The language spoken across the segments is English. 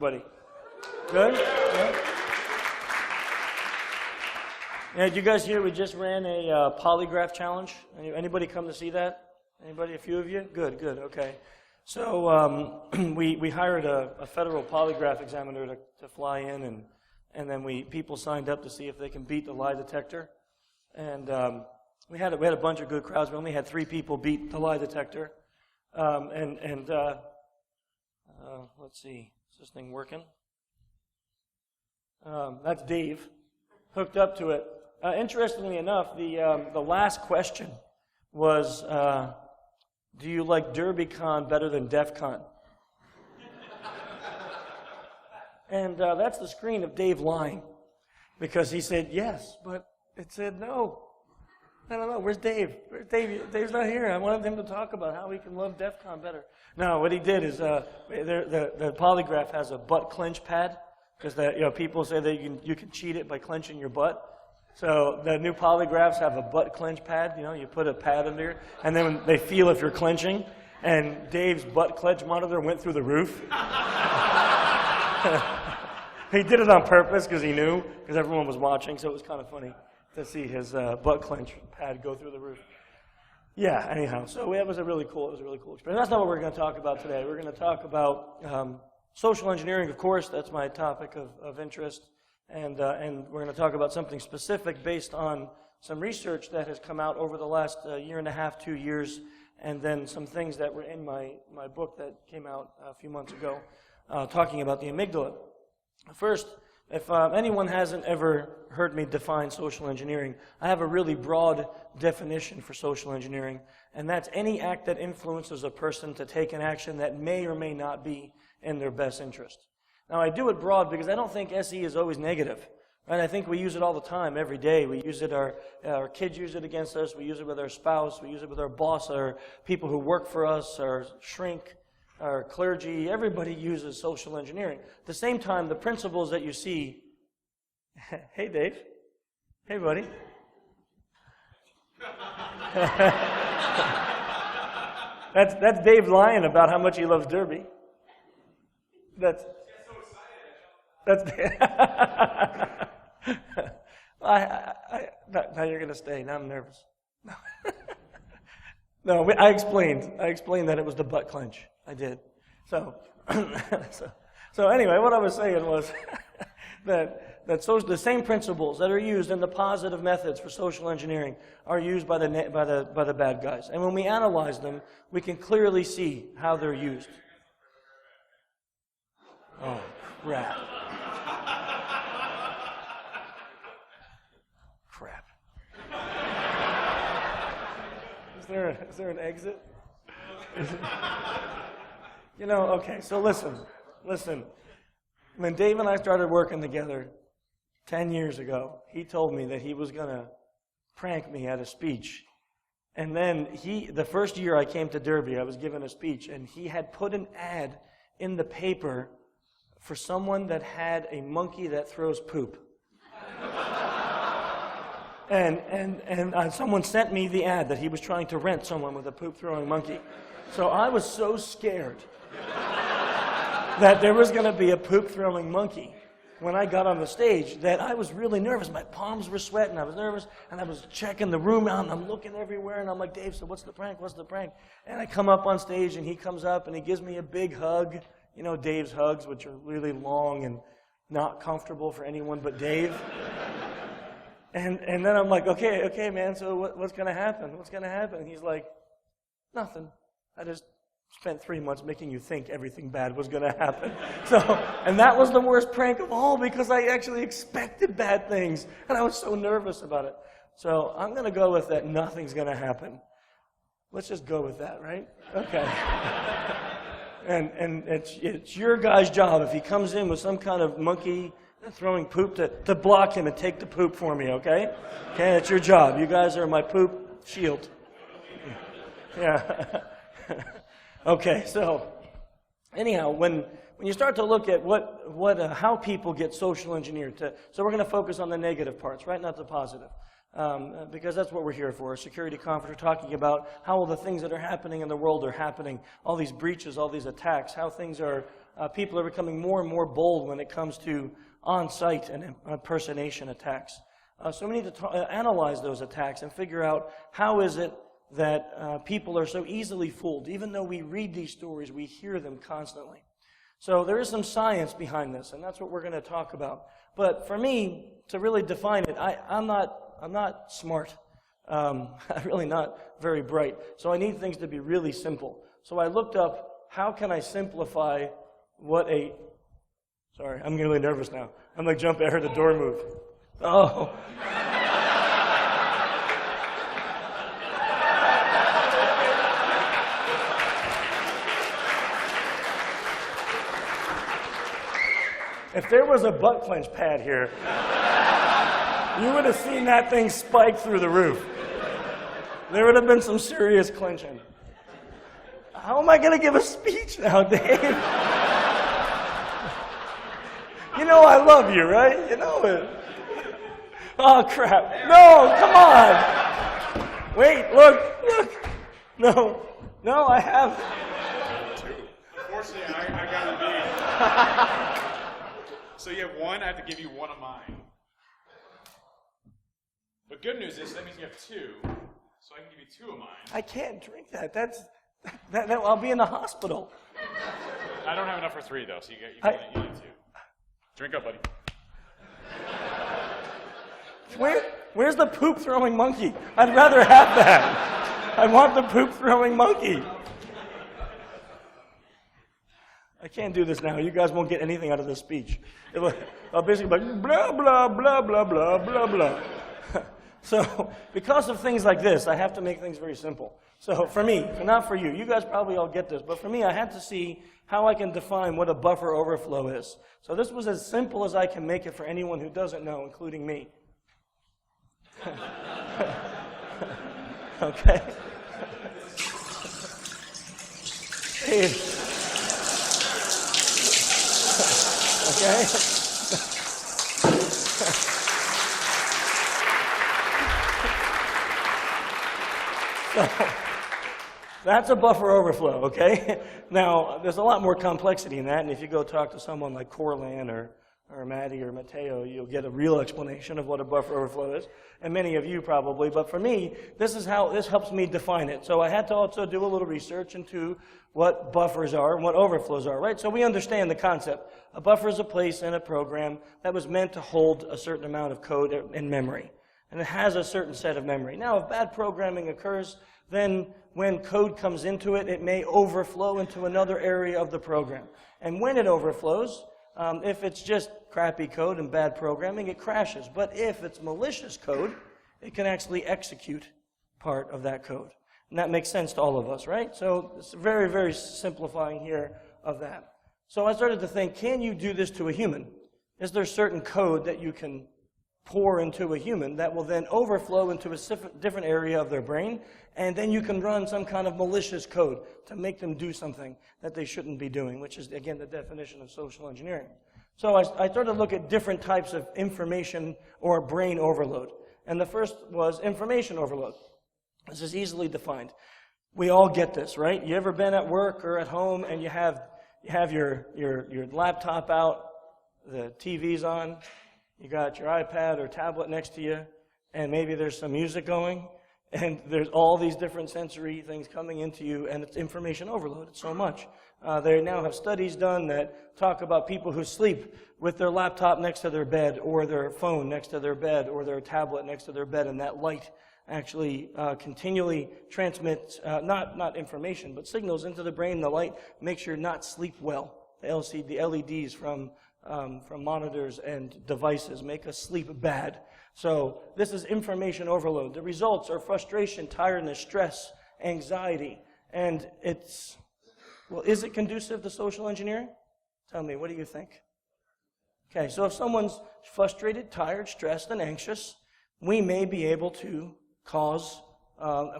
Buddy. Good? Yeah. Yeah, did you guys hear we just ran a polygraph challenge? Anybody come to see that? Anybody? A few of you? Good, good, okay. So we hired a federal polygraph examiner to fly in, and then people signed up to see if they can beat the lie detector. And we had a bunch of good crowds. We only had 3 people beat the lie detector. Let's see, is this thing working? That's Dave, hooked up to it. Interestingly enough, the last question was, do you like DerbyCon better than DEF-CON? And that's the screen of Dave lying, because he said yes, but it said no. I don't know, where's Dave? Where's Dave? Dave's not here. I wanted him to talk about how we can love DEF-CON better. No, what he did is, the polygraph has a butt clench pad, because people say that you can cheat it by clenching your butt. So the new polygraphs have a butt clench pad. You put a pad under here, and then when they feel if you're clenching. And Dave's butt clench monitor went through the roof. He did it on purpose because he knew, because everyone was watching. So it was kind of funny to see his butt clench pad go through the roof. Yeah. Anyhow, so it was a really cool experience. That's not what we're going to talk about today. We're going to talk about social engineering, of course. That's my topic of interest. And we're going to talk about something specific based on some research that has come out over the last year and a half, 2 years, and then some things that were in my book that came out a few months ago, talking about the amygdala. First, if anyone hasn't ever heard me define social engineering, I have a really broad definition for social engineering, and that's any act that influences a person to take an action that may or may not be in their best interest. Now, I do it broad because I don't think SE is always negative. Right? I think we use it all the time, every day. We use it, our kids use it against us, we use it with our spouse, we use it with our boss, our people who work for us, our shrink, our clergy. Everybody uses social engineering. At the same time, the principles that you see... Hey, Dave. Hey, buddy. That's Dave lying about how much he loves Derby. That's now you're going to stay. Now I'm nervous. No, I explained that it was the butt clench. I did. So anyway, what I was saying was that the same principles that are used in the positive methods for social engineering are used by the bad guys. And when we analyze them, we can clearly see how they're used. Oh, crap. Is there an exit? Okay, so listen. When Dave and I started working together 10 years ago, he told me that he was going to prank me at a speech. And then the first year I came to Derby, I was given a speech, and he had put an ad in the paper for someone that had a monkey that throws poop. And someone sent me the ad that he was trying to rent someone with a poop-throwing monkey. So I was so scared that there was going to be a poop-throwing monkey when I got on the stage that I was really nervous. My palms were sweating. I was nervous, and I was checking the room out, and I'm looking everywhere, and I'm like, Dave, so what's the prank? What's the prank? And I come up on stage, and he comes up, and he gives me a big hug. You know, Dave's hugs, which are really long and not comfortable for anyone but Dave. And then I'm like, okay, man, so what's going to happen? What's going to happen? And he's like, nothing. I just spent 3 months making you think everything bad was going to happen. And that was the worst prank of all because I actually expected bad things, and I was so nervous about it. So I'm going to go with that nothing's going to happen. Let's just go with that, right? Okay. And it's your guy's job if he comes in with some kind of monkey throwing poop to block him and take the poop for me, okay? Okay, that's your job. You guys are my poop shield. Yeah. Okay, so anyhow, when you start to look at how people get social engineered, so we're going to focus on the negative parts, right? Not the positive. Because that's what we're here for, a security conference. We're talking about how all the things that are happening in the world are happening, all these breaches, all these attacks, how things are people are becoming more and more bold when it comes to on-site and impersonation attacks. So we need to analyze those attacks and figure out how is it that people are so easily fooled. Even though we read these stories, we hear them constantly. So there is some science behind this, and that's what we're going to talk about. But for me, to really define it, I'm not smart. I'm really not very bright. So I need things to be really simple. So I looked up, how can I simplify what a... Sorry, I'm really nervous now. I'm like jumping. I heard the door move. Oh. If there was a butt clench pad here, you would have seen that thing spike through the roof. There would have been some serious clenching. How am I going to give a speech now, Dave? You know I love you, right? You know it. Oh, crap. No, come on. Wait, look. No, I have. Unfortunately, I got to be. So you have one, I have to give you one of mine. But good news is that means you have two, so I can give you two of mine. I can't drink that. I'll be in the hospital. I don't have enough for three, though, so you need two. Drink up, buddy. Where's the poop-throwing monkey? I'd rather have that. I want the poop-throwing monkey. I can't do this now. You guys won't get anything out of this speech. I'll basically be like, blah, blah, blah, blah, blah, blah, blah. So, because of things like this, I have to make things very simple. So, for me, not for you. You guys probably all get this. But for me, I had to see how I can define what a buffer overflow is. So, this was as simple as I can make it for anyone who doesn't know, including me. Okay? Hey. Okay? So, that's a buffer overflow, okay? Now, there's a lot more complexity in that, and if you go talk to someone like Corlan or Maddie or Matteo, you'll get a real explanation of what a buffer overflow is, and many of you probably, but for me, this helps me define it. So I had to also do a little research into what buffers are and what overflows are, right? So we understand the concept. A buffer is a place in a program that was meant to hold a certain amount of code in memory, and it has a certain set of memory. Now, if bad programming occurs, then when code comes into it, it may overflow into another area of the program. And when it overflows, if it's just crappy code and bad programming, it crashes. But if it's malicious code, it can actually execute part of that code. And that makes sense to all of us, right? So it's very, very simplifying here of that. So I started to think, can you do this to a human? Is there certain code that you can pour into a human that will then overflow into a different area of their brain, and then you can run some kind of malicious code to make them do something that they shouldn't be doing, which is, again, the definition of social engineering. So I started to look at different types of information or brain overload. And the first was information overload. This is easily defined. We all get this, right? You ever been at work or at home and you have your laptop out, the TV's on, you got your iPad or tablet next to you, and maybe there's some music going, and there's all these different sensory things coming into you, and it's information overload. It's so much. They now have studies done that talk about people who sleep with their laptop next to their bed, or their phone next to their bed, or their tablet next to their bed, and that light actually continually transmits, not information, but signals into the brain. The light makes you not sleep well. The LEDs from monitors and devices make us sleep bad. So this is information overload. The results are frustration, tiredness, stress, anxiety. And is it conducive to social engineering? Tell me, what do you think? Okay, so if someone's frustrated, tired, stressed, and anxious, we may be able to cause,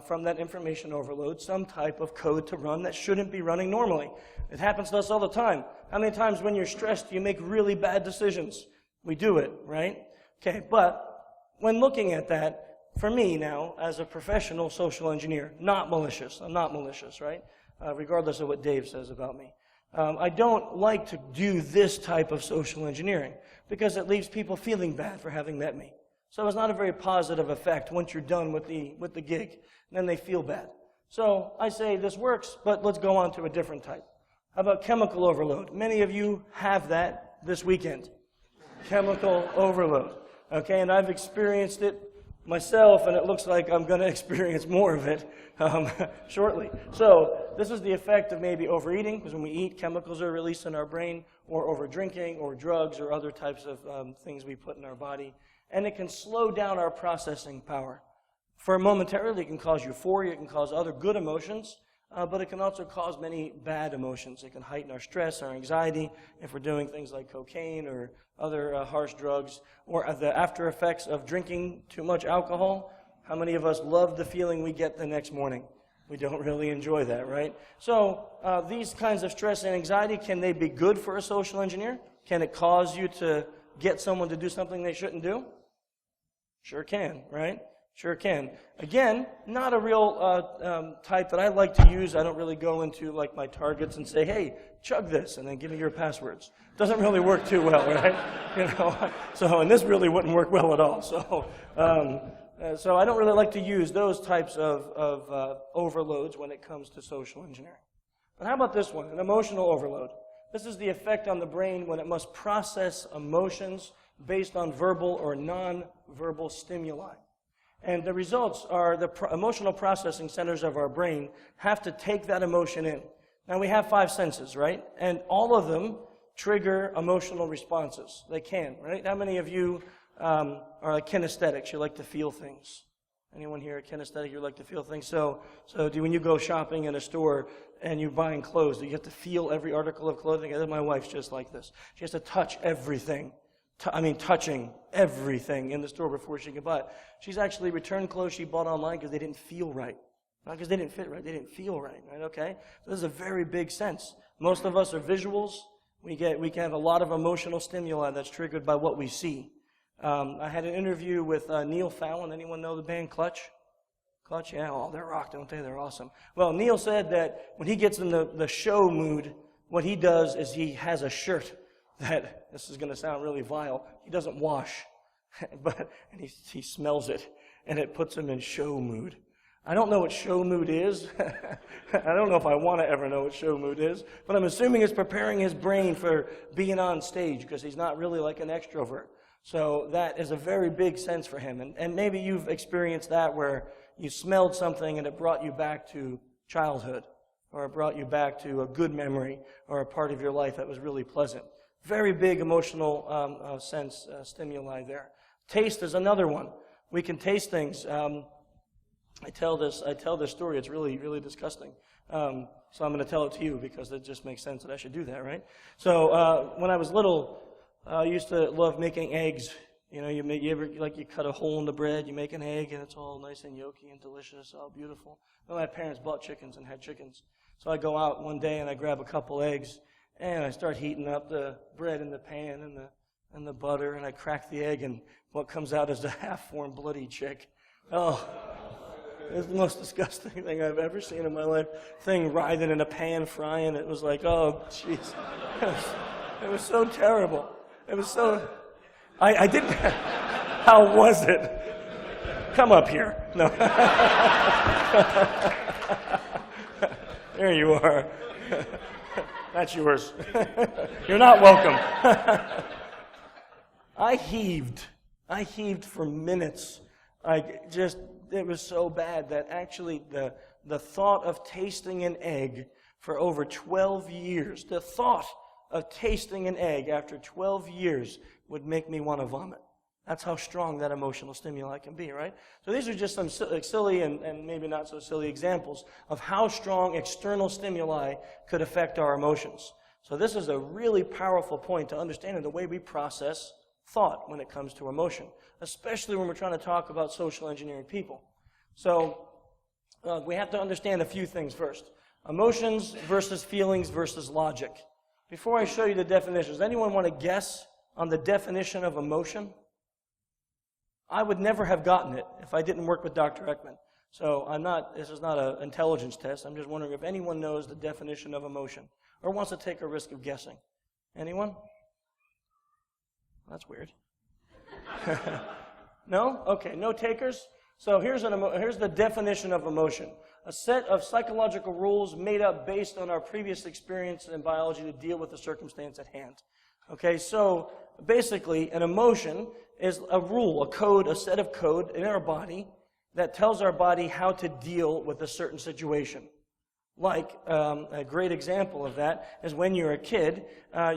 from that information overload, some type of code to run that shouldn't be running normally. It happens to us all the time. How many times when you're stressed, you make really bad decisions? We do it, right? Okay, but when looking at that, for me now, as a professional social engineer, not malicious, I'm not malicious, right? Regardless of what Dave says about me. I don't like to do this type of social engineering because it leaves people feeling bad for having met me. So it's not a very positive effect once you're done with the gig, and then they feel bad. So I say this works, but let's go on to a different type. How about chemical overload? Many of you have that this weekend. Chemical overload. Okay, and I've experienced it myself, and it looks like I'm going to experience more of it shortly. So this is the effect of maybe overeating, because when we eat, chemicals are released in our brain, or over drinking, or drugs, or other types of things we put in our body. And it can slow down our processing power. For momentarily, it can cause euphoria, it can cause other good emotions, but it can also cause many bad emotions. It can heighten our stress, our anxiety, if we're doing things like cocaine or other harsh drugs, or the after effects of drinking too much alcohol. How many of us love the feeling we get the next morning? We don't really enjoy that, right? So these kinds of stress and anxiety, can they be good for a social engineer? Can it cause you to get someone to do something they shouldn't do? Sure can, right? Sure can. Again, not a real type that I like to use. I don't really go into like my targets and say, hey, chug this, and then give me your passwords. Doesn't really work too well, right? You know. So, and this really wouldn't work well at all. So, so I don't really like to use those types of overloads when it comes to social engineering. But how about this one, an emotional overload? This is the effect on the brain when it must process emotions based on verbal or non-verbal stimuli. And the results are the emotional processing centers of our brain have to take that emotion in. Now we have 5 senses, right? And all of them trigger emotional responses. They can, right? How many of you are like kinesthetics? You like to feel things. Anyone here a kinesthetic? You like to feel things? So when you go shopping in a store and you're buying clothes, do you have to feel every article of clothing? My wife's just like this. She has to touch everything. Touching everything in the store before she can buy it. She's actually returned clothes she bought online because they didn't feel right. Not because they didn't fit right, they didn't feel right, okay? So this is a very big sense. Most of us are visuals. We can have a lot of emotional stimuli that's triggered by what we see. I had an interview with Neil Fallon. Anyone know the band Clutch? Clutch, yeah, oh, they're rock, don't they? They're awesome. Well, Neil said that when he gets in the show mood, what he does is he has a shirt that, this is going to sound really vile, he doesn't wash, and he smells it, and it puts him in show mood. I don't know what show mood is. I don't know if I want to ever know what show mood is, but I'm assuming it's preparing his brain for being on stage, because he's not really like an extrovert. So that is a very big sense for him. And maybe you've experienced that where you smelled something and it brought you back to childhood, or it brought you back to a good memory, or a part of your life that was really pleasant. Very big emotional sense stimuli there. Taste is another one. We can taste things. I tell this story. It's really, really disgusting. So I'm going to tell it to you because it just makes sense that I should do that, right? So when I was little, I used to love making eggs. You know, you cut a hole in the bread, you make an egg, and it's all nice and yolky and delicious, all beautiful. Well, my parents bought chickens and had chickens. So I go out one day and I grab a couple eggs, and I start heating up the bread in the pan and the butter, and I crack the egg, and what comes out is a half-formed bloody chick. Oh, it's the most disgusting thing I've ever seen in my life. Thing writhing in a pan, frying. It was like, oh, jeez. It was so terrible. It was so... I didn't... How was it? Come up here. No. There you are. That's yours. You're not welcome. I heaved for minutes. It was so bad that actually the thought of tasting an egg for over 12 years, the thought of tasting an egg after 12 years would make me want to vomit. That's how strong that emotional stimuli can be, right? So these are just some silly and maybe not so silly examples of how strong external stimuli could affect our emotions. So this is a really powerful point to understanding the way we process thought when it comes to emotion, especially when we're trying to talk about social engineering people. So we have to understand a few things first. Emotions versus feelings versus logic. Before I show you the definitions, does anyone want to guess on the definition of emotion? I would never have gotten it if I didn't work with Dr. Ekman. So this is not an intelligence test. I'm just wondering if anyone knows the definition of emotion. or wants to take a risk of guessing? Anyone? That's weird. No? Okay, no takers? So here's the definition of emotion. A set of psychological rules made up based on our previous experience in biology to deal with the circumstance at hand. Okay, so basically an emotion is a rule, a code, a set of code in our body that tells our body how to deal with a certain situation. Like, a great example of that is when you're a kid,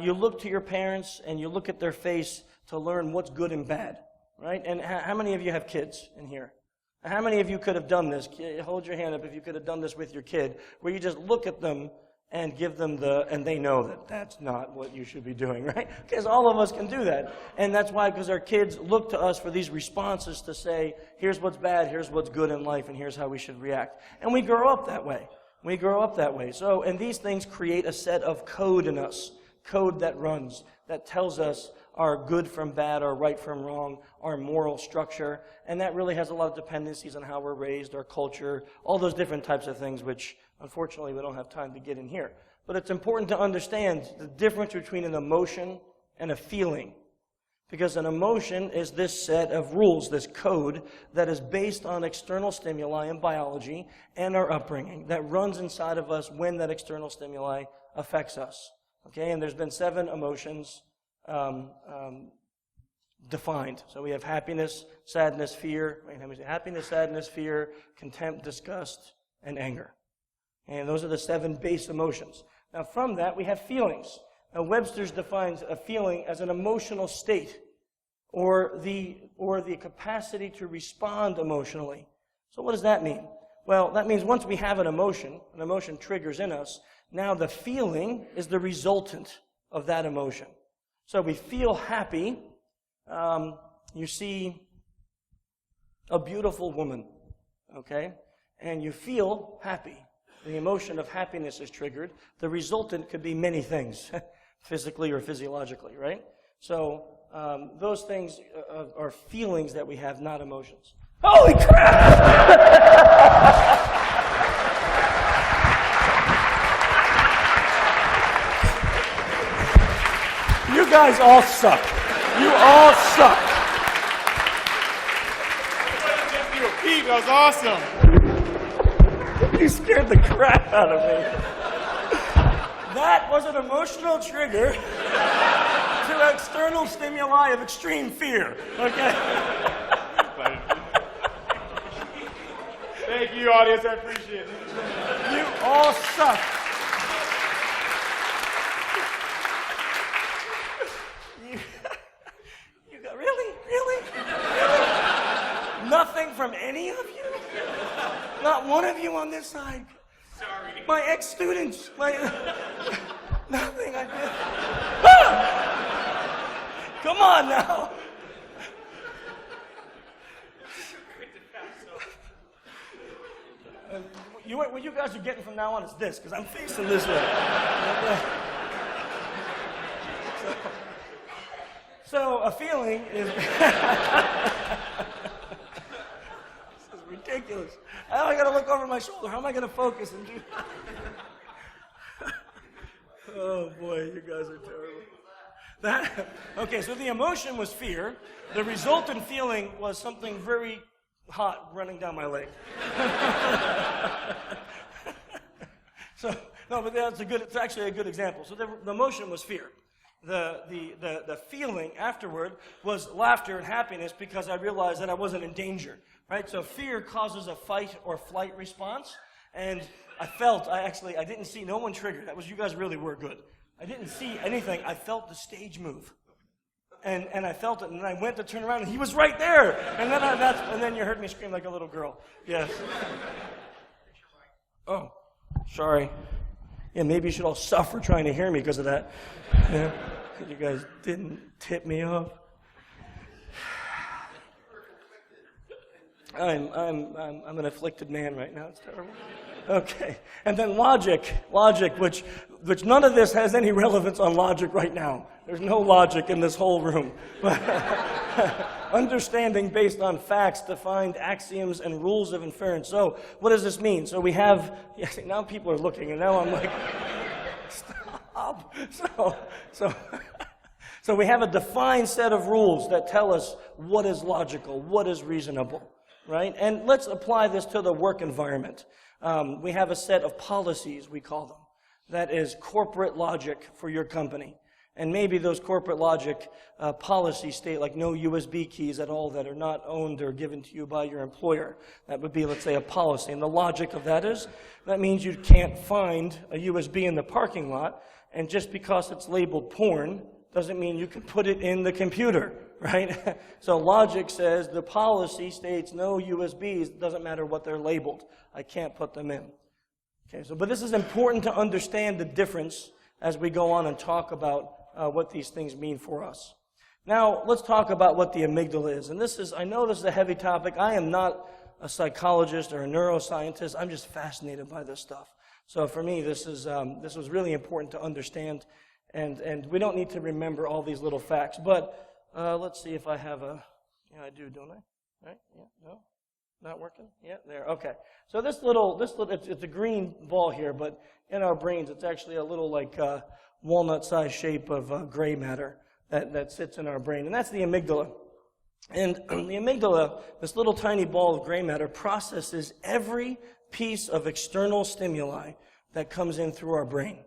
you look to your parents and you look at their face to learn what's good and bad, right? And how many of you have kids in here? How many of you could have done this? Hold your hand up if you could have done this with your kid, where you just look at them and give them and they know that that's not what you should be doing, right? Because all of us can do that. And that's why, because our kids look to us for these responses to say, here's what's bad, here's what's good in life, and here's how we should react. And we grow up that way. We grow up that way. So, and these things create a set of code in us, code that runs, that tells us our good from bad, our right from wrong, our moral structure, and that really has a lot of dependencies on how we're raised, our culture, all those different types of things, which unfortunately we don't have time to get in here. But it's important to understand the difference between an emotion and a feeling, because an emotion is this set of rules, this code that is based on external stimuli in biology and our upbringing that runs inside of us when that external stimuli affects us. Okay, and there's been 7 emotions defined. So we have happiness, sadness, fear. Happiness, sadness, fear, contempt, disgust, and anger. And those are the 7 base emotions. Now from that we have feelings. Now Webster's defines a feeling as an emotional state or the capacity to respond emotionally. So what does that mean? Well, that means once we have an emotion triggers in us, now the feeling is the resultant of that emotion. So we feel happy. You see a beautiful woman, okay? And you feel happy. The emotion of happiness is triggered. The resultant could be many things, physically or physiologically, right? So those things are feelings that we have, not emotions. Holy crap! You guys all suck. You all suck. Pete, that was awesome. You scared the crap out of me. That was an emotional trigger to external stimuli of extreme fear. Okay? Thank you, audience. I appreciate it. You all suck. Really? Nothing from any of you? Not one of you on this side? Sorry. My ex-students, nothing I did. Come on now. What you guys are getting from now on is this, because I'm facing this way. So a feeling is... This is ridiculous. Now I got to look over my shoulder. How am I going to focus and do... Oh boy, you guys are terrible. Okay, so the emotion was fear. The resultant feeling was something very hot running down my leg. So, no, but it's actually a good example. So the emotion was fear. The feeling afterward was laughter and happiness because I realized that I wasn't in danger, right? So fear causes a fight or flight response, and I didn't see, no one triggered. That was, you guys really were good. I didn't see anything. I felt the stage move. And I felt it, and then I went to turn around, and he was right there. And then you heard me scream like a little girl. Yes. Oh, sorry. Yeah, maybe you should all suffer trying to hear me because of that. Yeah. You guys didn't tip me off. I'm an afflicted man right now. It's terrible. Okay, and then logic, which none of this has any relevance on logic right now. There's no logic in this whole room. Understanding based on facts, defined axioms, and rules of inference. So, what does this mean? So we have, now people are looking, and now I'm like, stop. stop. So we have a defined set of rules that tell us what is logical, what is reasonable, right? And let's apply this to the work environment. We have a set of policies, we call them. That is corporate logic for your company. And maybe those corporate logic policies state like no USB keys at all that are not owned or given to you by your employer. That would be, let's say, a policy. And the logic of that is, that means you can't find a USB in the parking lot, and just because it's labeled porn doesn't mean you can put it in the computer, right? So logic says the policy states no USBs, doesn't matter what they're labeled. I can't put them in. Okay, but this is important to understand the difference as we go on and talk about what these things mean for us. Now, let's talk about what the amygdala is. And I know this is a heavy topic. I am not a psychologist or a neuroscientist. I'm just fascinated by this stuff. So for me, this was really important to understand. And we don't need to remember all these little facts. But let's see if I have yeah, I do, don't I? Right? Yeah, no? Not working? Yeah, there. Okay. So this little, it's a green ball here, but in our brains, it's actually a little like walnut-sized shape of gray matter that sits in our brain, and that's the amygdala. And the amygdala, this little tiny ball of gray matter, processes every piece of external stimuli that comes in through our brain.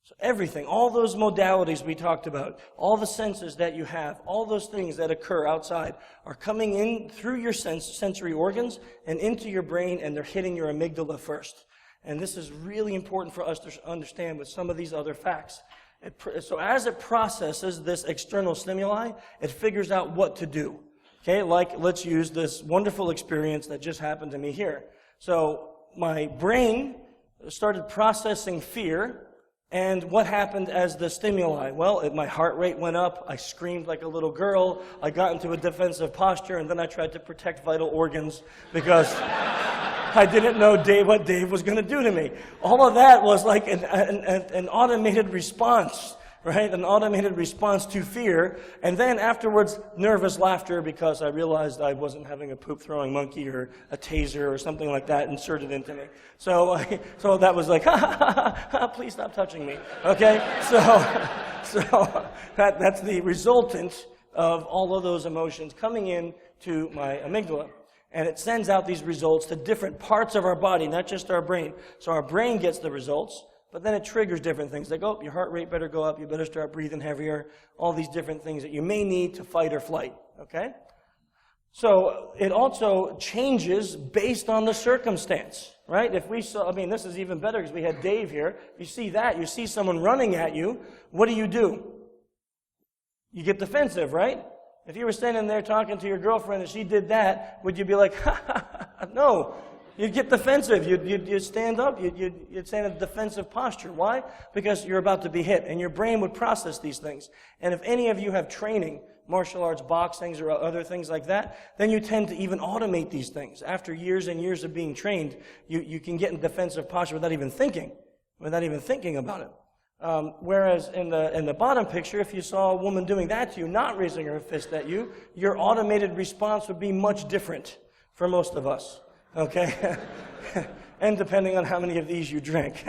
So everything, all those modalities we talked about, all the senses that you have, all those things that occur outside are coming in through your sensory organs and into your brain, and they're hitting your amygdala first. And this is really important for us to understand with some of these other facts. So as it processes this external stimuli, it figures out what to do. Okay, like let's use this wonderful experience that just happened to me here. So my brain started processing fear. And what happened as the stimuli? Well, my heart rate went up, I screamed like a little girl, I got into a defensive posture, and then I tried to protect vital organs because I didn't know what Dave was going to do to me. All of that was like an automated response, right? An automated response to fear. And then afterwards, nervous laughter because I realized I wasn't having a poop-throwing monkey or a taser or something like that inserted into me. So that was like, ha, ha, ha, ha, please stop touching me. Okay? So that's the resultant of all of those emotions coming in to my amygdala. And it sends out these results to different parts of our body, not just our brain. So our brain gets the results, but then it triggers different things. Like, oh, your heart rate better go up, you better start breathing heavier, all these different things that you may need to fight or flight, okay? So it also changes based on the circumstance, right? If we saw, this is even better because we had Dave here. You see that, you see someone running at you, what do? You get defensive, right? If you were standing there talking to your girlfriend and she did that, would you be like, ha, ha, ha? No. You'd get defensive. You'd stand up. You'd stand in a defensive posture. Why? Because you're about to be hit, and your brain would process these things. And if any of you have training, martial arts, boxing, or other things like that, then you tend to even automate these things. After years and years of being trained, you can get in defensive posture without even thinking about it. Whereas in the bottom picture, if you saw a woman doing that to you, not raising her fist at you, your automated response would be much different for most of us. Okay? And depending on how many of these you drink.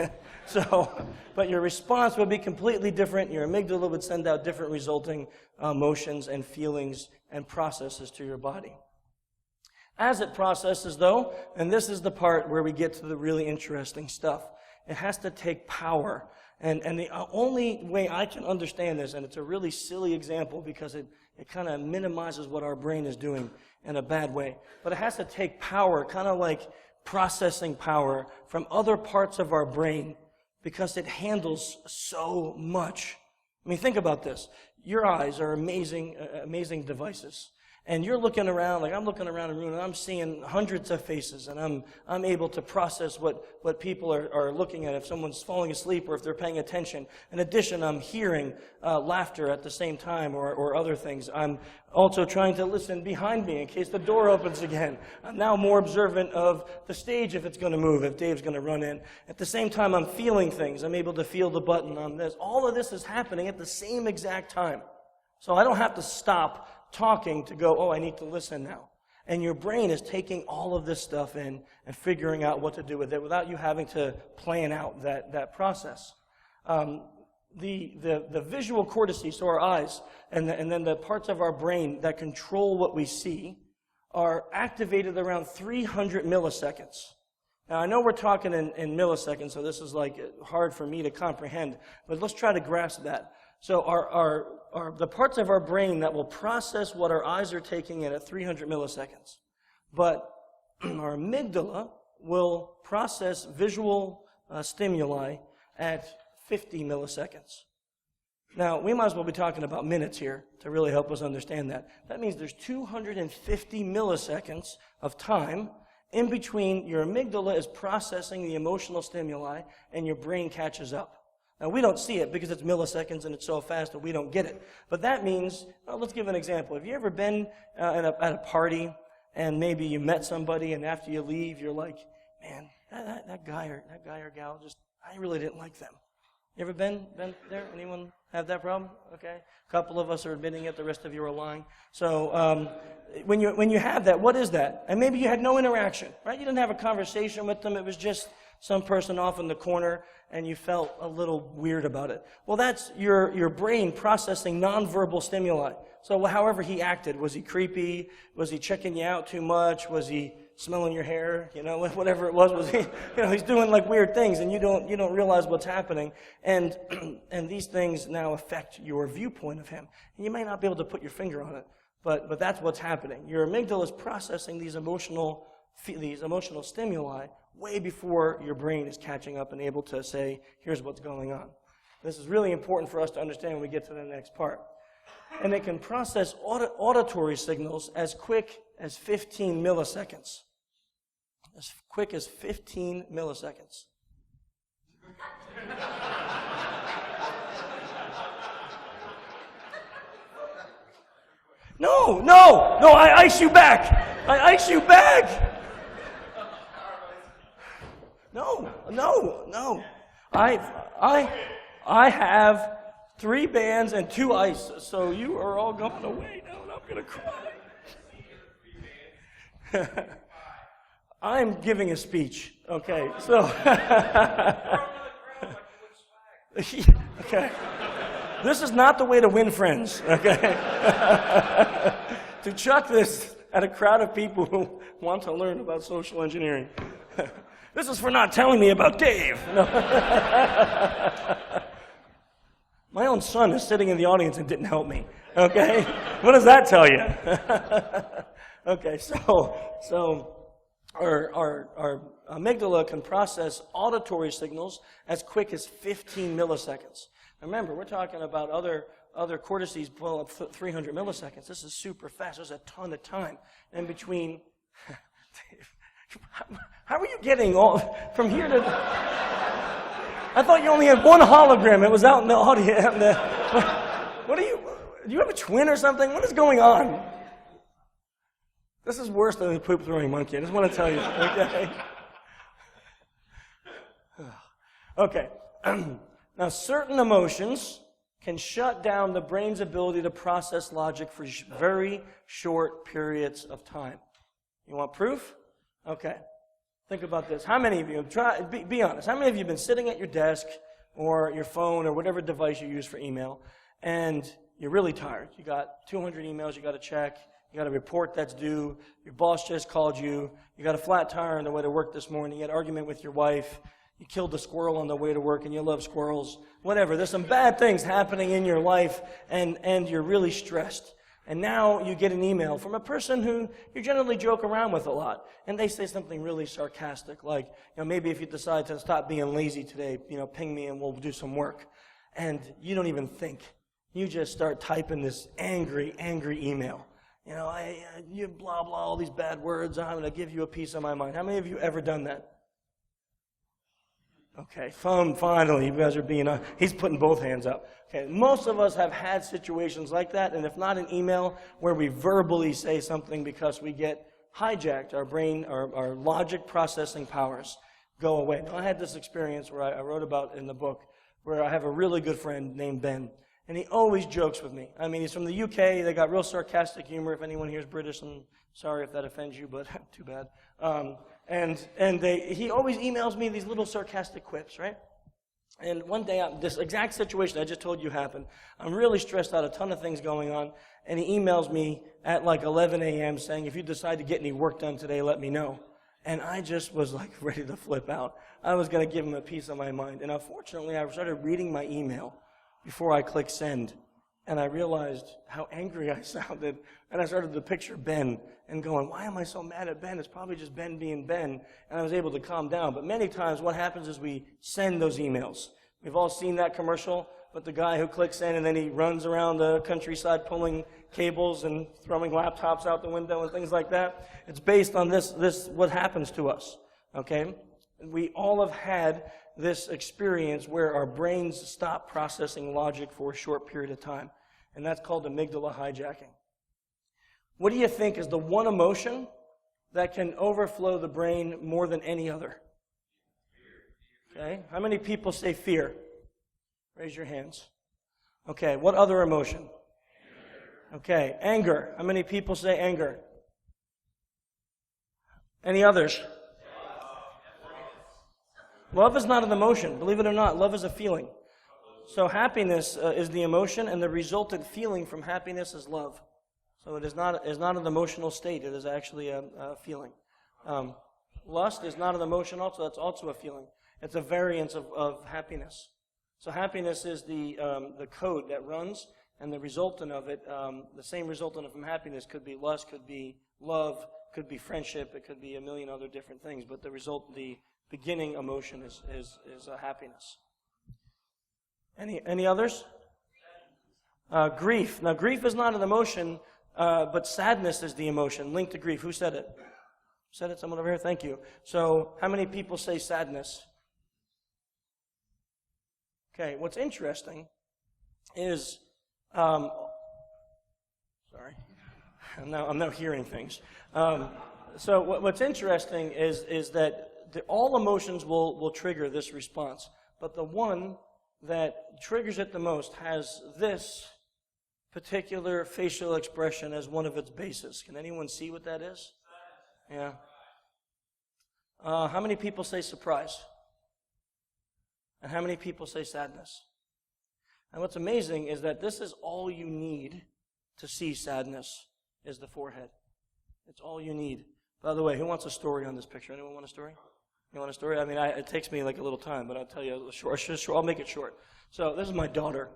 But your response would be completely different. Your amygdala would send out different resulting emotions and feelings and processes to your body. As it processes, though, and this is the part where we get to the really interesting stuff, it has to take power. And the only way I can understand this, and it's a really silly example because it kind of minimizes what our brain is doing in a bad way, but it has to take power, kind of like processing power from other parts of our brain because it handles so much. Think about this. Your eyes are amazing devices. And you're looking around, like I'm looking around a room, and I'm seeing hundreds of faces, and I'm able to process what people are looking at, if someone's falling asleep or if they're paying attention. In addition, I'm hearing laughter at the same time or other things. I'm also trying to listen behind me in case the door opens again. I'm now more observant of the stage if it's going to move, if Dave's going to run in. At the same time, I'm feeling things. I'm able to feel the button on this. All of this is happening at the same exact time. So I don't have to stop talking to go, oh, I need to listen now. And your brain is taking all of this stuff in and figuring out what to do with it without you having to plan out that process. the visual cortices, so our eyes, and then the parts of our brain that control what we see, are activated around 300 milliseconds. Now, I know we're talking in milliseconds, so this is like hard for me to comprehend, but let's try to grasp that. So the parts of our brain that will process what our eyes are taking in at 300 milliseconds. But our amygdala will process visual stimuli at 50 milliseconds. Now, we might as well be talking about minutes here to really help us understand that. That means there's 250 milliseconds of time in between your amygdala is processing the emotional stimuli and your brain catches up. Now, we don't see it because it's milliseconds and it's so fast that we don't get it. But that means, well, let's give an example. Have you ever been at a party and maybe you met somebody and after you leave, you're like, man, that guy or gal, I really didn't like them. You ever been there? Anyone have that problem? Okay. A couple of us are admitting it. The rest of you are lying. So when you have that, what is that? And maybe you had no interaction, right? You didn't have a conversation with them. It was just some person off in the corner, and you felt a little weird about it. Well, that's your brain processing nonverbal stimuli. So however he acted, was he creepy? Was he checking you out too much? Was he smelling your hair? Whatever it was he? He's doing like weird things, and you don't realize what's happening. And these things now affect your viewpoint of him. And you may not be able to put your finger on it, but that's what's happening. Your amygdala is processing these emotional stimuli way before your brain is catching up and able to say, here's what's going on. This is really important for us to understand when we get to the next part. And it can process auditory signals as quick as 15 milliseconds. As quick as 15 milliseconds. No, I ice you back. No. I have 3 bands and 2 ice, so you are all going away now, and I'm going to cry. I'm giving a speech, okay, so. Okay. This is not the way to win friends, okay? To chuck this at a crowd of people who want to learn about social engineering. This is for not telling me about Dave. No. My own son is sitting in the audience and didn't help me, okay? What does that tell you? Okay, so our amygdala can process auditory signals as quick as 15 milliseconds. Remember, we're talking about other cortices blow up 300 milliseconds. This is super fast. There's a ton of time in between. How are you getting all from here to? I thought you only had one hologram. It was out in the audience. What are you? Do you have a twin or something? What is going on? This is worse than the poop throwing monkey. I just want to tell you. Okay. Okay. Now, certain emotions can shut down the brain's ability to process logic for very short periods of time. You want proof? Okay. Think about this. How many of you, be honest, how many of you have been sitting at your desk or your phone or whatever device you use for email, and you're really tired? You got 200 emails you got to check. You got a report that's due. Your boss just called you. You got a flat tire on the way to work this morning. You had an argument with your wife. You killed a squirrel on the way to work, and you love squirrels. Whatever. There's some bad things happening in your life, and you're really stressed. And now you get an email from a person who you generally joke around with a lot, and they say something really sarcastic, like, maybe if you decide to stop being lazy today, ping me and we'll do some work. And you don't even think. You just start typing this angry email. You blah, blah, all these bad words. I'm going to give you a piece of my mind. How many of you ever done that? Okay, finally, you guys are being, he's putting both hands up. Okay, most of us have had situations like that, and if not an email, where we verbally say something because we get hijacked, our brain, our logic processing powers go away. Now, I had this experience where I wrote about in the book, where I have a really good friend named Ben, and he always jokes with me. I mean, he's from the UK, they got real sarcastic humor. If anyone here is British, I'm sorry if that offends you, but too bad. He always emails me these little sarcastic quips, right? And one day, this exact situation I just told you happened. I'm really stressed out, a ton of things going on. And he emails me at like 11 a.m. saying, if you decide to get any work done today, let me know. And I just was like ready to flip out. I was going to give him a piece of my mind. And unfortunately, I started reading my email before I clicked send. And I realized how angry I sounded. And I started to picture Ben and going, why am I so mad at Ben? It's probably just Ben being Ben. And I was able to calm down. But many times what happens is we send those emails. We've all seen that commercial, but the guy who clicks send and then he runs around the countryside pulling cables and throwing laptops out the window and things like that. It's based on this what happens to us, okay? We all have had this experience where our brains stop processing logic for a short period of time, and that's called amygdala hijacking. What do you think is the one emotion that can overflow the brain more than any other? Okay, how many people say fear? Raise your hands. Okay, what other emotion? Okay, anger. How many people say anger? Any others? Love is not an emotion. Believe it or not, love is a feeling. So happiness is the emotion, and the resultant feeling from happiness is love. So it is not an emotional state. It is actually a feeling. Lust is not an emotion also. That's also a feeling. It's a variance of happiness. So happiness is the code that runs, and the resultant of it, the same resultant from happiness could be lust, could be love, could be friendship, it could be a million other different things. But the beginning emotion is happiness. Any others? Grief. Now, grief is not an emotion, but sadness is the emotion linked to grief. Who said it? Said it? Someone over here? Thank you. So, how many people say sadness? Okay, what's interesting is, sorry, I'm now hearing things. So what's interesting is that all emotions will trigger this response, but the one that triggers it the most has this particular facial expression as one of its bases. Can anyone see what that is? Yeah. How many people say surprise? And how many people say sadness? And what's amazing is that this is all you need to see sadness, is the forehead. It's all you need. By the way, who wants a story on this picture? Anyone want a story? You want a story? I mean, it takes me like a little time, but I'll tell you I'll make it short. So this is my daughter,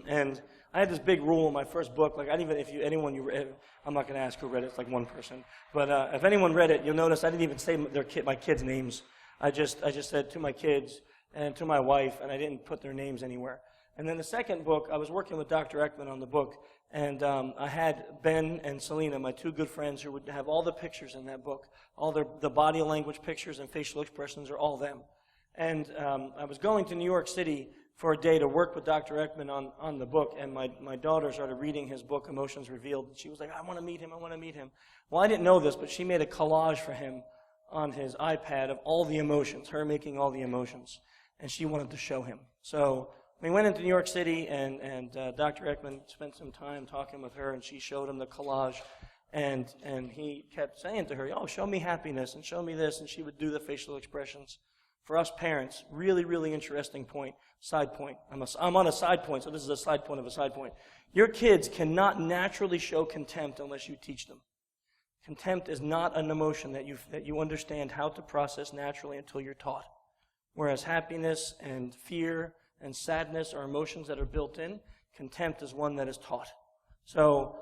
and I had this big rule in my first book. Like, I didn't even, I'm not going to ask who read it. It's like one person. But if anyone read it, you'll notice I didn't even say my kids' names. I just said to my kids and to my wife, and I didn't put their names anywhere. And then the second book, I was working with Dr. Ekman on the book, and I had Ben and Selena, my two good friends, who would have all the pictures in that book. All the body language pictures and facial expressions are all them. And I was going to New York City for a day to work with Dr. Ekman on the book, and my daughter started reading his book, Emotions Revealed. She was like, I want to meet him. Well, I didn't know this, but she made a collage for him on his iPad of all the emotions, her making all the emotions. And she wanted to show him. So we went into New York City, and Dr. Ekman spent some time talking with her, and she showed him the collage. And he kept saying to her, oh, show me happiness, and show me this, and she would do the facial expressions. For us parents, really, really interesting side point. I'm on a side point, so this is a side point of a side point. Your kids cannot naturally show contempt unless you teach them. Contempt is not an emotion that you understand how to process naturally until you're taught. Whereas happiness and fear and sadness are emotions that are built in, contempt is one that is taught. So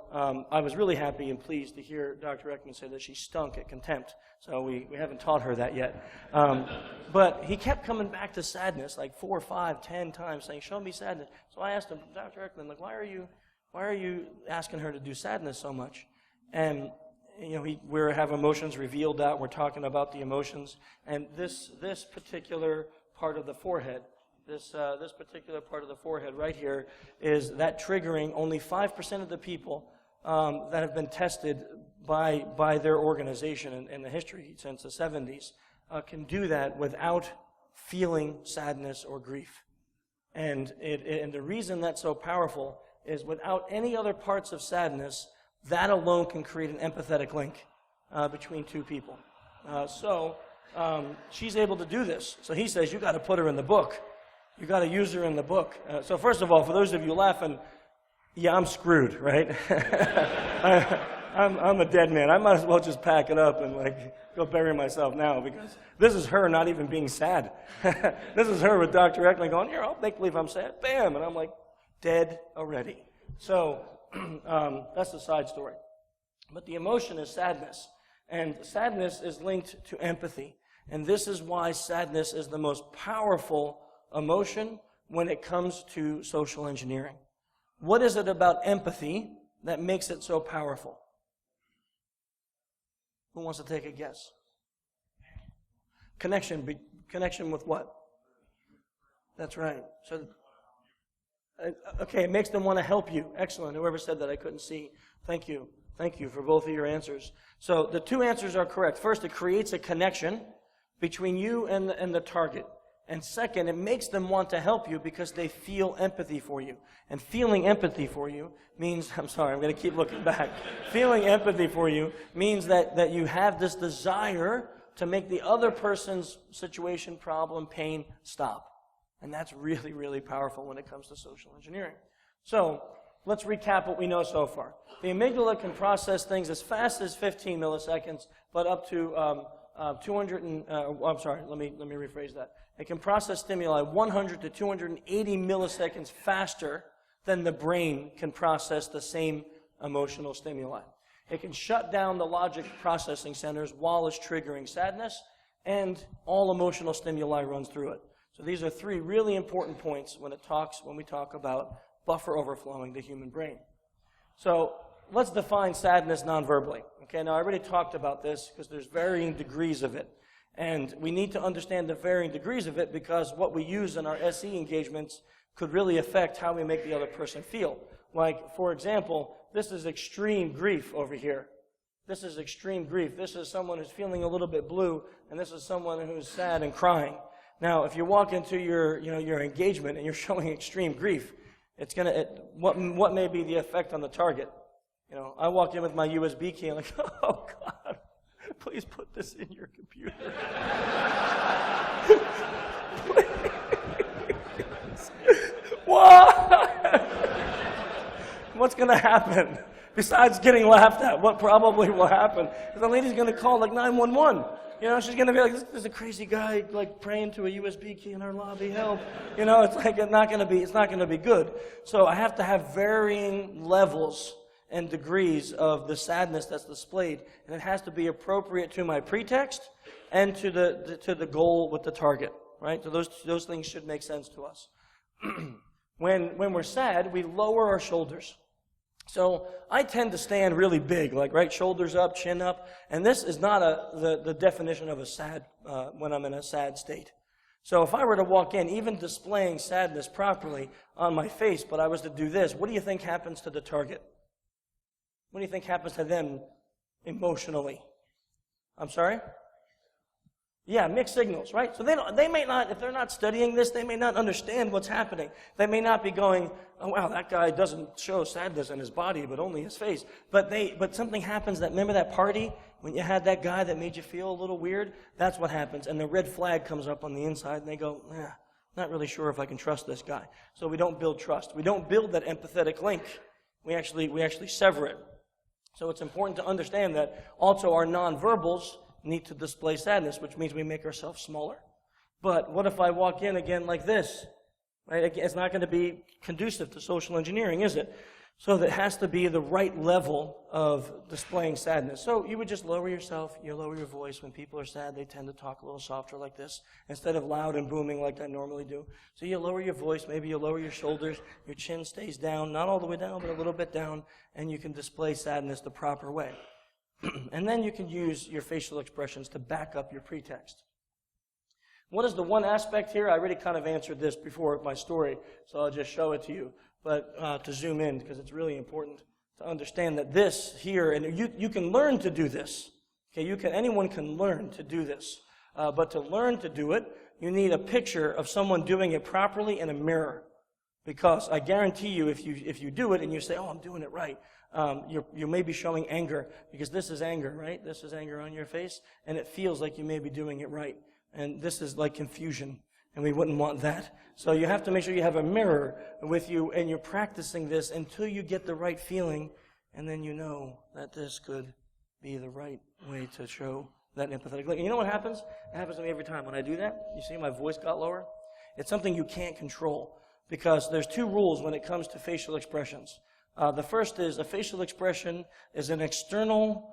I was really happy and pleased to hear Dr. Ekman say that she stunk at contempt. So we haven't taught her that yet. But he kept coming back to sadness like 4, 5, 10 times, saying, show me sadness. So I asked him, Dr. Ekman, like, why are you asking her to do sadness so much? And we have emotions revealed out. We're talking about the emotions, and this particular part of the forehead, this particular part of the forehead right here, is that triggering. Only 5% of the people that have been tested by their organization in the history since the 70s can do that without feeling sadness or grief. And the reason that's so powerful is without any other parts of sadness, that alone can create an empathetic link between two people. So she's able to do this. So he says, you got to put her in the book. You got a user in the book. So first of all, for those of you laughing, yeah, I'm screwed, right? I'm a dead man. I might as well just pack it up and go bury myself now, because this is her not even being sad. This is her with Dr. Eckling going, here, I'll make believe I'm sad. Bam! And I'm like, dead already. So that's the side story. But the emotion is sadness. And sadness is linked to empathy. And this is why sadness is the most powerful emotion when it comes to social engineering. What is it about empathy that makes it so powerful? Who wants to take a guess? Connection with what? That's right. So, okay, it makes them want to help you. Excellent. Whoever said that, I couldn't see. Thank you. Thank you for both of your answers. So the two answers are correct. First, it creates a connection between you and the target. And second, it makes them want to help you because they feel empathy for you. And feeling empathy for you means, I'm sorry, I'm going to keep looking back. Feeling empathy for you means that you have this desire to make the other person's situation, problem, pain stop. And that's really, really powerful when it comes to social engineering. So let's recap what we know so far. The amygdala can process things as fast as 15 milliseconds, but up to let me rephrase that. It can process stimuli 100 to 280 milliseconds faster than the brain can process the same emotional stimuli. It can shut down the logic processing centers while it's triggering sadness, and all emotional stimuli runs through it. So these are three really important points when we talk about buffer overflowing the human brain. So let's define sadness non-verbally. Okay, now I already talked about this because there's varying degrees of it. And we need to understand the varying degrees of it because what we use in our SE engagements could really affect how we make the other person feel. Like, for example, this is extreme grief over here. This is extreme grief. This is someone who's feeling a little bit blue, and this is someone who's sad and crying. Now, if you walk into your engagement and you're showing extreme grief, what may be the effect on the target? I walk in with my USB key and I'm like, oh God, please put this in your computer. What? What's going to happen? Besides getting laughed at, what probably will happen? The lady's going to call 911. She's going to be like, there's a crazy guy praying to a USB key in our lobby, help. It's not going to be good. So I have to have varying levels and degrees of the sadness that's displayed, and it has to be appropriate to my pretext and to the goal with the target, right? So those things should make sense to us. When we're sad, we lower our shoulders. So I tend to stand really big, right, shoulders up, chin up, and this is not the definition of a sad when I'm in a sad state. So if I were to walk in, even displaying sadness properly on my face, but I was to do this, what do you think happens to the target? What do you think happens to them emotionally? I'm sorry? Yeah, mixed signals, right? So they may not, if they're not studying this, they may not understand what's happening. They may not be going, oh wow, that guy doesn't show sadness in his body, but only his face. But something happens remember that party when you had that guy that made you feel a little weird? That's what happens. And the red flag comes up on the inside and they go, not really sure if I can trust this guy. So we don't build trust. We don't build that empathetic link. We actually sever it. So it's important to understand that also our nonverbals need to display sadness, which means we make ourselves smaller. But what if I walk in again like this? Right? It's not going to be conducive to social engineering, is it? So that has to be the right level of displaying sadness. So you would just lower yourself, you lower your voice. When people are sad, they tend to talk a little softer like this, instead of loud and booming like I normally do. So you lower your voice, maybe you lower your shoulders, your chin stays down, not all the way down, but a little bit down, and you can display sadness the proper way. And then you can use your facial expressions to back up your pretext. What is the one aspect here? I already kind of answered this before my story, so I'll just show it to you. But to zoom in, because it's really important to understand that this here, and you can learn to do this. Okay, anyone can learn to do this. But to learn to do it, you need a picture of someone doing it properly in a mirror. Because I guarantee you, if you do it and you say, oh, I'm doing it right, you may be showing anger, because this is anger, right? This is anger on your face, and it feels like you may be doing it right. And this is like confusion. And we wouldn't want that. So you have to make sure you have a mirror with you and you're practicing this until you get the right feeling, and then you know that this could be the right way to show that empathetic link. And you know what happens? It happens to me every time. When I do that, you see my voice got lower? It's something you can't control because there's two rules when it comes to facial expressions. The first is a facial expression is an external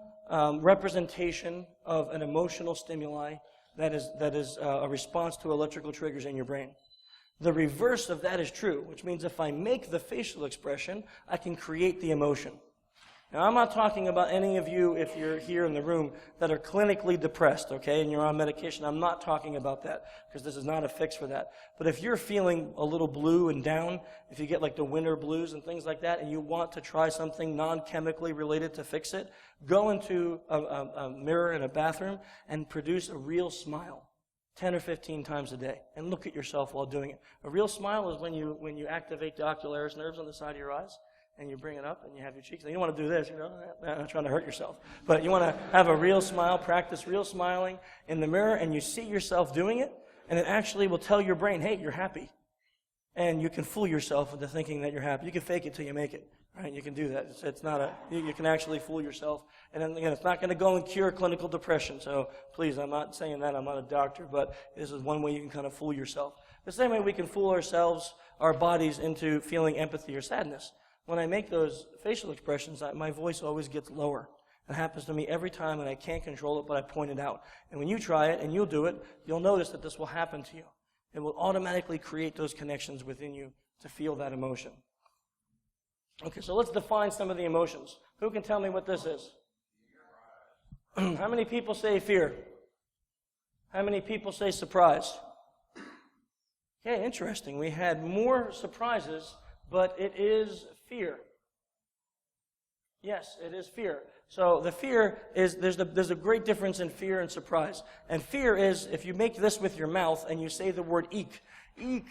representation of an emotional stimuli that is a response to electrical triggers in your brain. The reverse of that is true, which means if I make the facial expression, I can create the emotion. Now, I'm not talking about any of you, if you're here in the room, that are clinically depressed, okay, and you're on medication. I'm not talking about that, because this is not a fix for that. But if you're feeling a little blue and down, if you get like the winter blues and things like that, and you want to try something non-chemically related to fix it, go into a mirror in a bathroom and produce a real smile 10 or 15 times a day, and look at yourself while doing it. A real smile is when you activate the ocularis nerves on the side of your eyes, and you bring it up, and you have your cheeks. And you don't want to do this, not trying to hurt yourself. But you want to have a real smile, practice real smiling in the mirror, and you see yourself doing it, and it actually will tell your brain, hey, you're happy. And you can fool yourself into thinking that you're happy. You can fake it till you make it, right? You can do that. It's not you can actually fool yourself. And then again, it's not going to go and cure clinical depression. So please, I'm not saying that. I'm not a doctor, but this is one way you can kind of fool yourself. The same way we can fool ourselves, our bodies, into feeling empathy or sadness. When I make those facial expressions, my voice always gets lower. It happens to me every time, and I can't control it, but I point it out. And when you try it, and you'll do it, you'll notice that this will happen to you. It will automatically create those connections within you to feel that emotion. Okay, so let's define some of the emotions. Who can tell me what this is? How many people say fear? How many people say surprise? Okay, interesting. We had more surprises, but it is fear. Yes, it is fear. So the fear is, there's a great difference in fear and surprise. And fear is, if you make this with your mouth and you say the word eek, eek,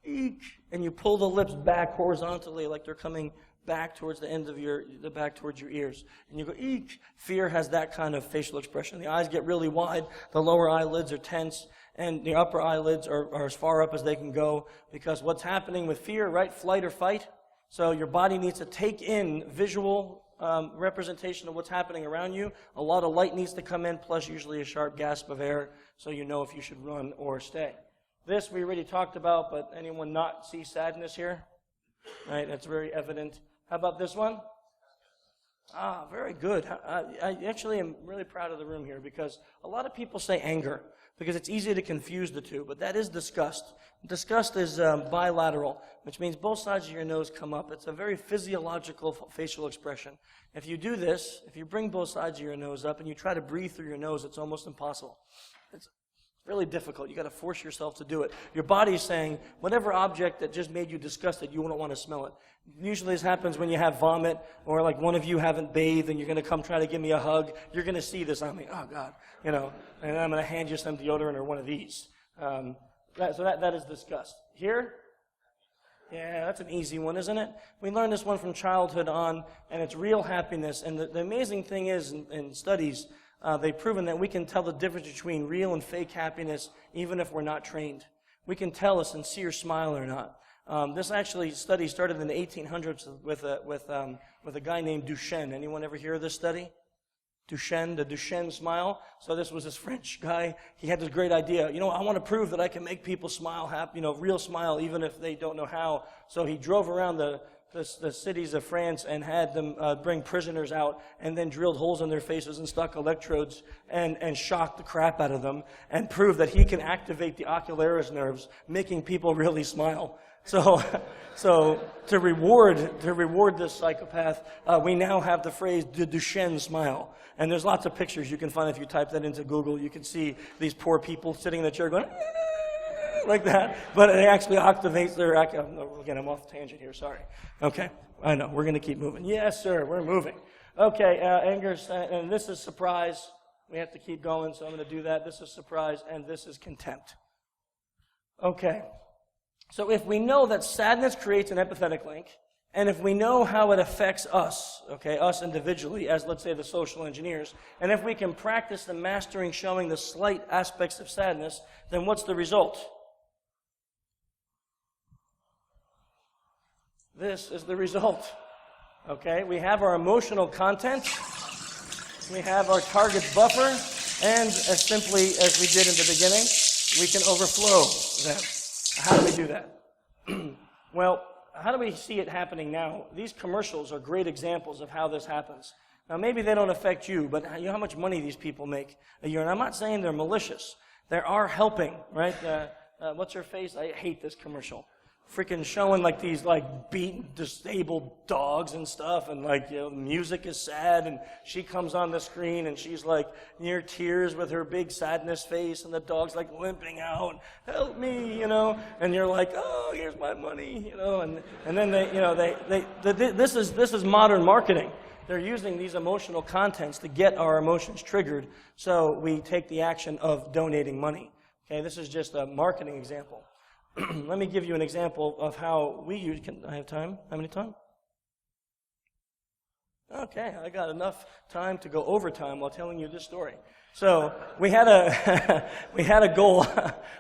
eek, and you pull the lips back horizontally like they're coming back towards the end of back towards your ears. And you go, eek. Fear has that kind of facial expression. The eyes get really wide, the lower eyelids are tense, and the upper eyelids are as far up as they can go, because what's happening with fear, right? Flight or fight. So your body needs to take in visual representation of what's happening around you. A lot of light needs to come in, plus usually a sharp gasp of air, so you know if you should run or stay. This we already talked about, but anyone not see sadness here? Right, that's very evident. How about this one? Ah, very good. I actually am really proud of the room here, because a lot of people say anger, because it's easy to confuse the two, but that is disgust. Disgust is bilateral, which means both sides of your nose come up. It's a very physiological facial expression. If you do this, if you bring both sides of your nose up and you try to breathe through your nose, it's almost impossible. It's really difficult. You got to force yourself to do it. Your body is saying, whatever object that just made you disgusted, you don't want to smell it. Usually this happens when you have vomit, or like one of you haven't bathed and you're going to come try to give me a hug. You're going to see this on me. Oh, God. And I'm going to hand you some deodorant or one of these. So that is disgust. Here? Yeah, that's an easy one, isn't it? We learned this one from childhood on, and it's real happiness. And the amazing thing is, in studies, they've proven that we can tell the difference between real and fake happiness even if we're not trained. We can tell a sincere smile or not. This study started in the 1800s with a guy named Duchenne. Anyone ever hear of this study? Duchenne, the Duchenne smile. So this was this French guy. He had this great idea. I want to prove that I can make people smile, real smile, even if they don't know how. So he drove around the cities of France and had them bring prisoners out, and then drilled holes in their faces and stuck electrodes and shocked the crap out of them, and proved that he can activate the ocularis nerves, making people really smile. So to reward this psychopath, we now have the phrase the Duchenne smile. And there's lots of pictures you can find if you type that into Google. You can see these poor people sitting in the chair going like that, but it actually activates their. Again, I'm off tangent here. Sorry. Okay, I know we're going to keep moving. Yes, sir, we're moving. Okay, anger, and this is surprise. We have to keep going, so I'm going to do that. This is surprise, and this is contempt. Okay. So if we know that sadness creates an empathetic link, and if we know how it affects us, us individually, as let's say the social engineers, and if we can practice the mastering showing the slight aspects of sadness, then what's the result? this is the result. Okay, we have our emotional content, we have our target buffer, and as simply as we did in the beginning, we can overflow them. How do we do that? Well, how do we see it happening now? These commercials are great examples of how this happens. Now, maybe they don't affect you, but you know how much money these people make a year. And I'm not saying they're malicious. They are helping, right? What's her face? I hate this commercial. Freaking showing like these like beaten, disabled dogs and stuff, and like, you know, music is sad, and she comes on the screen and she's like near tears with her big sadness face, and the dog's like limping out, help me, you know, and you're like, oh, here's my money, you know, and then they, you know, this is modern marketing. They're using these emotional contents to get our emotions triggered, so we take the action of donating money. Okay, this is just a marketing example. Let me give you an example of how we use. Can I have time? How many time? Okay, I got enough time to go overtime while telling you this story. So we had a goal.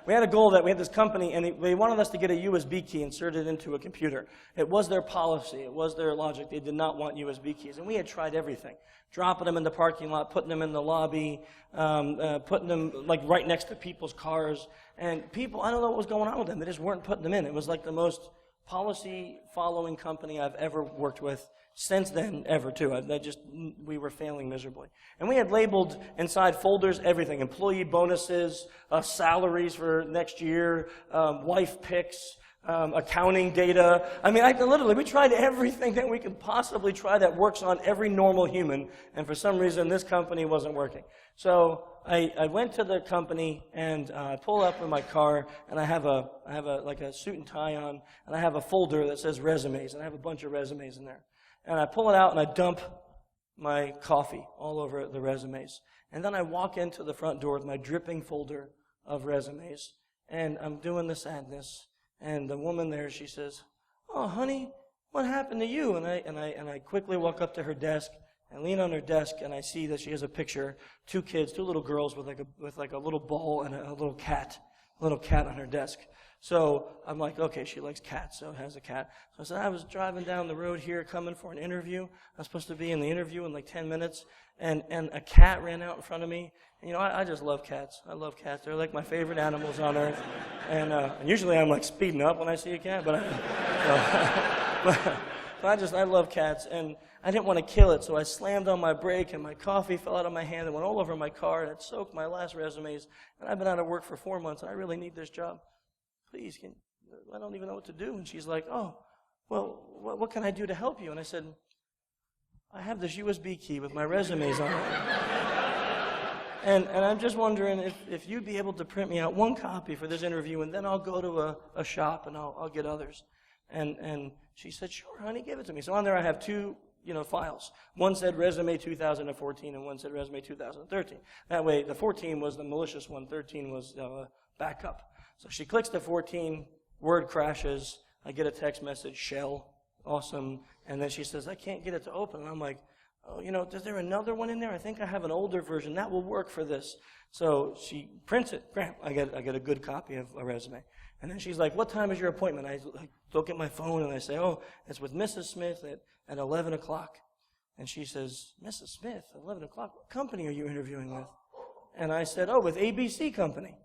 We had a goal that we had this company, and they wanted us to get a USB key inserted into a computer. It was their policy. It was their logic. They did not want USB keys, and we had tried everything. Dropping them in the parking lot, putting them in the lobby, putting them like right next to people's cars. And people, I don't know what was going on with them. They just weren't putting them in. It was like the most policy-following company I've ever worked with since then, ever, too. We were failing miserably. And we had labeled inside folders everything: employee bonuses, salaries for next year, wife picks, accounting data. I mean, we tried everything that we could possibly try that works on every normal human, and for some reason this company wasn't working. So I went to the company, and I pull up in my car, and I have like a suit and tie on, and I have a folder that says resumes, and I have a bunch of resumes in there. And I pull it out, and I dump my coffee all over the resumes. And then I walk into the front door with my dripping folder of resumes, and I'm doing the sadness. And the woman there, she says, "Oh, honey, what happened to you?" And I quickly walk up to her desk. I lean on her desk, and I see that she has a picture, two little girls with like a little ball and a little cat on her desk. So I'm like, okay, she likes cats, so it has a cat. So I said, I was driving down the road here coming for an interview. I was supposed to be in the interview in like 10 minutes, and a cat ran out in front of me. And, you know, I just love cats. I love cats. They're like my favorite animals on earth. And usually I'm like speeding up when I see a cat, but I love cats. And I didn't want to kill it, so I slammed on my brake, and my coffee fell out of my hand and went all over my car, and it soaked my last resumes. And I've been out of work for 4 months, and I really need this job. Please, I don't even know what to do. And she's like, oh, well, what can I do to help you? And I said, I have this USB key with my resumes on it. And I'm just wondering if you'd be able to print me out one copy for this interview, and then I'll go to a shop and I'll get others. And she said, sure, honey, give it to me. So on there I have two files. One said resume 2014, and one said resume 2013. That way, the 14 was the malicious one, 13 was backup. So she clicks the 14, Word crashes, I get a text message, shell, awesome, and then she says, I can't get it to open. And I'm like, oh, is there another one in there? I think I have an older version. That will work for this. So she prints it. Bam, I get a good copy of a resume. And then she's like, what time is your appointment? I look at my phone, and I say, oh, it's with Mrs. Smith at 11 o'clock. And she says, Mrs. Smith, 11 o'clock? What company are you interviewing with? And I said, oh, with ABC Company.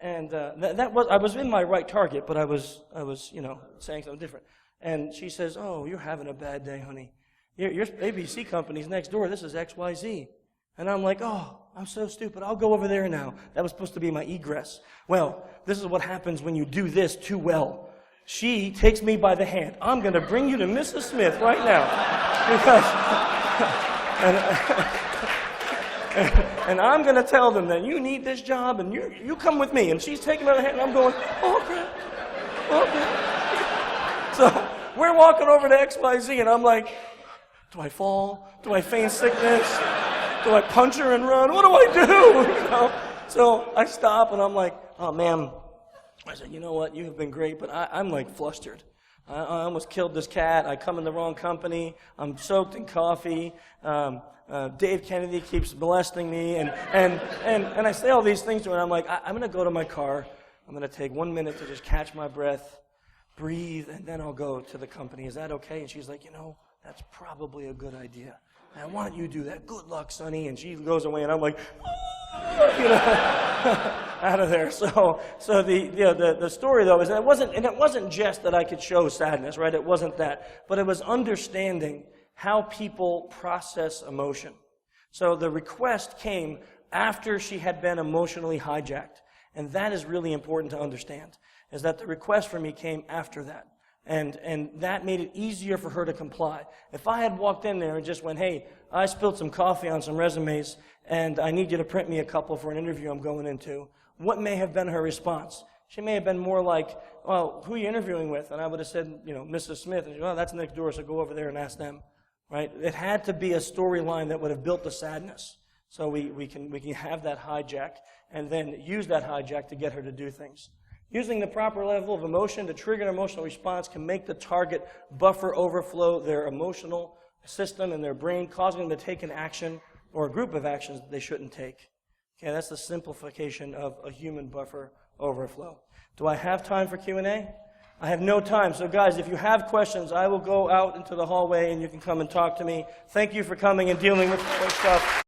And I was in my right target, but I was saying something different. And she says, oh, you're having a bad day, honey. Your ABC Company's next door. This is XYZ. And I'm like, oh, I'm so stupid. I'll go over there now. That was supposed to be my egress. Well, this is what happens when you do this too well. She takes me by the hand. I'm going to bring you to Mrs. Smith right now. And I'm going to tell them that you need this job, and you come with me. And she's taking me by the hand, and I'm going, oh, crap. Oh, crap. So we're walking over to XYZ, and I'm like, do I fall? Do I feign sickness? Do I punch her and run? What do I do? So I stop, and I'm like, oh, ma'am. I said, you know what? You have been great, but I'm like flustered. I almost killed this cat. I come in the wrong company. I'm soaked in coffee. Dave Kennedy keeps molesting me, and I say all these things to her, and I'm like, I'm going to go to my car. I'm going to take 1 minute to just catch my breath, breathe, and then I'll go to the company. Is that okay? And she's like, that's probably a good idea. And why don't you do that? Good luck, Sonny. And she goes away, and I'm like, out of there. So the story though is that it wasn't just that I could show sadness, right? It wasn't that, but it was understanding how people process emotion. So the request came after she had been emotionally hijacked, and that is really important to understand. Is that the request for me came after that. And that made it easier for her to comply. If I had walked in there and just went, hey, I spilled some coffee on some resumes, and I need you to print me a couple for an interview I'm going into, what may have been her response? She may have been more like, well, who are you interviewing with? And I would have said, Mrs. Smith. And she, well, that's next door, so go over there and ask them. Right? It had to be a storyline that would have built the sadness. So we can have that hijack and then use that hijack to get her to do things. Using the proper level of emotion to trigger an emotional response can make the target buffer overflow their emotional system in their brain, causing them to take an action or a group of actions that they shouldn't take. Okay, that's the simplification of a human buffer overflow. Do I have time for Q&A? I have no time. So guys, if you have questions, I will go out into the hallway and you can come and talk to me. Thank you for coming and dealing with my stuff.